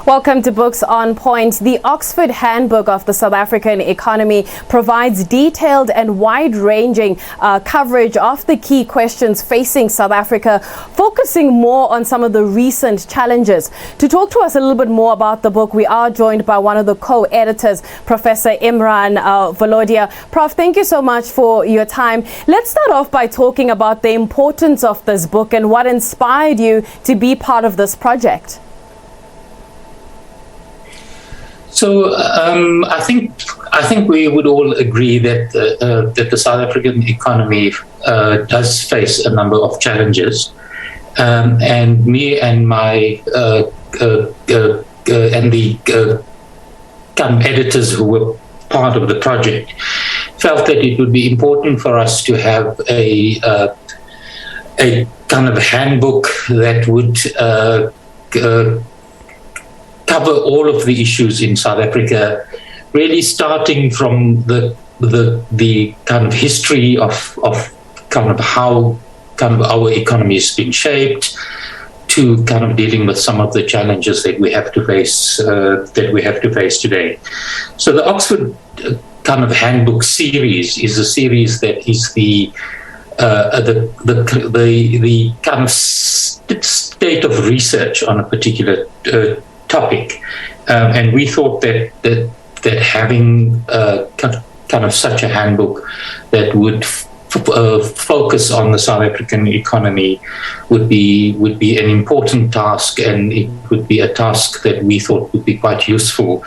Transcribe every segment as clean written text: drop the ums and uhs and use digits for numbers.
Welcome to Books on Point. The Oxford Handbook of the South African economy provides detailed and wide-ranging coverage of the key questions facing South Africa, focusing more on some of the recent challenges. To talk to us a little bit more about the book, we are joined by one of the co-editors, Professor Imran Valodia. Prof, thank you so much for your time. Let's start off by talking about the importance of this book and what inspired you to be part of this project. So I think we would all agree that that the South African economy does face a number of challenges, and me and my and the editors who were part of the project felt that it would be important for us to have a kind of handbook that would cover all of the issues in South Africa, really starting from the kind of history of kind of how kind of our economy has been shaped, to kind of dealing with some of the challenges that we have to face today. So the Oxford kind of handbook series is a series that is the kind of state of research on a particular topic, and we thought that having kind of such a handbook that would focus on the South African economy would be an important task, and it would be a task that we thought would be quite useful,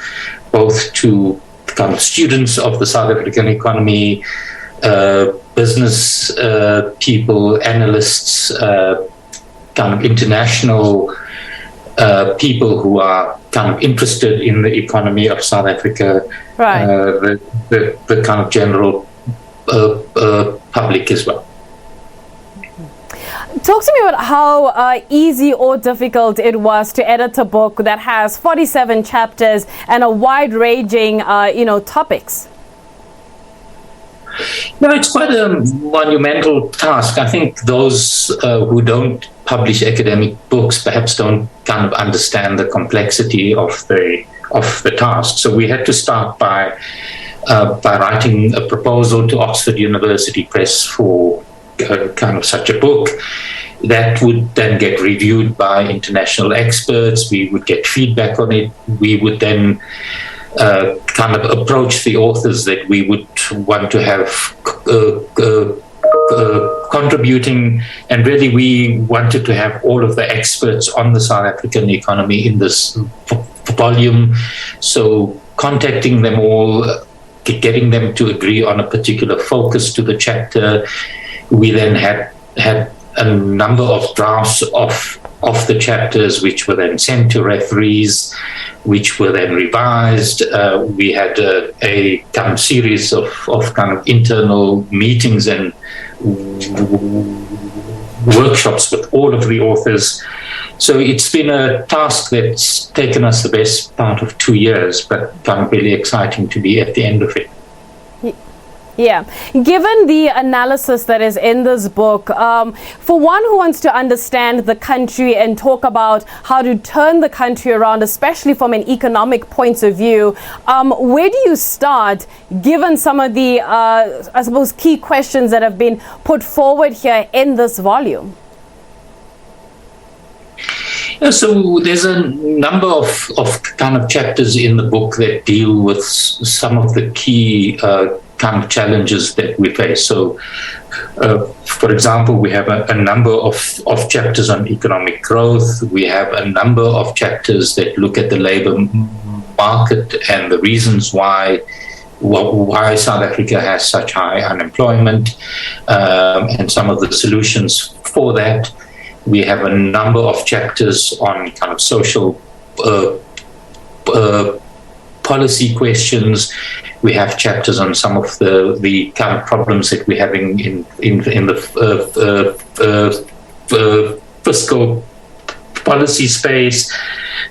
both to kind of students of the South African economy, business people, analysts, kind of international people who are kind of interested in the economy of South Africa, right. The kind of general public as well. Talk to me about how easy or difficult it was to edit a book that has 47 chapters and a wide-ranging, topics. No, it's quite a monumental task. I think those who don't publish academic books perhaps don't kind of understand the complexity of the task. So we had to start by writing a proposal to Oxford University Press for kind of such a book. That would then get reviewed by international experts. We would get feedback on it. We would then kind of approach the authors that we would want to have contributing, and really we wanted to have all of the experts on the South African economy in this volume. So contacting them all, getting them to agree on a particular focus to the chapter. We then had a number of drafts of the chapters, which were then sent to referees, which were then revised. We had a kind of series of kind of internal meetings and workshops with all of the authors. So it's been a task that's taken us the best part of 2 years, but kind of really exciting to be at the end of it. Yeah. Given the analysis that is in this book, for one who wants to understand the country and talk about how to turn the country around, especially from an economic point of view, where do you start, given some of the, I suppose, key questions that have been put forward here in this volume? Yeah, so there's a number of kind of chapters in the book that deal with some of the key kind of challenges that we face. So, for example, we have a number of chapters on economic growth. We have a number of chapters that look at the labor market and the reasons why South Africa has such high unemployment, and some of the solutions for that. We have a number of chapters on kind of social policy questions. We have chapters on some of the kind of problems that we're having in the fiscal policy space.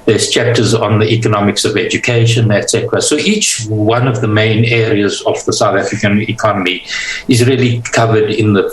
There's chapters on the economics of education, etc. So each one of the main areas of the South African economy is really covered in the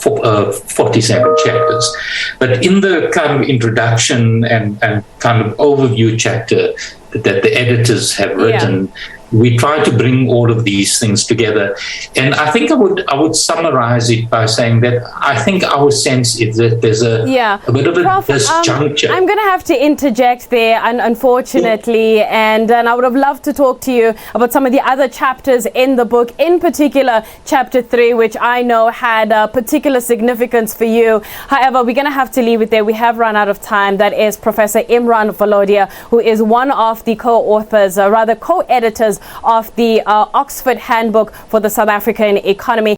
47 chapters. But in the kind of introduction and kind of overview chapter that the editors have written, we try to bring all of these things together. And I think I would summarize it by saying that I think our sense is that there's a bit of a disjuncture. I'm going to have to interject there, unfortunately, and I would have loved to talk to you about some of the other chapters in the book, in particular chapter 3, which I know had particular significance for you. However, we're going to have to leave it there. We have run out of time. That is Professor Imran Valodia, who is one of the co-authors, co-editors of the Oxford Handbook for the South African economy.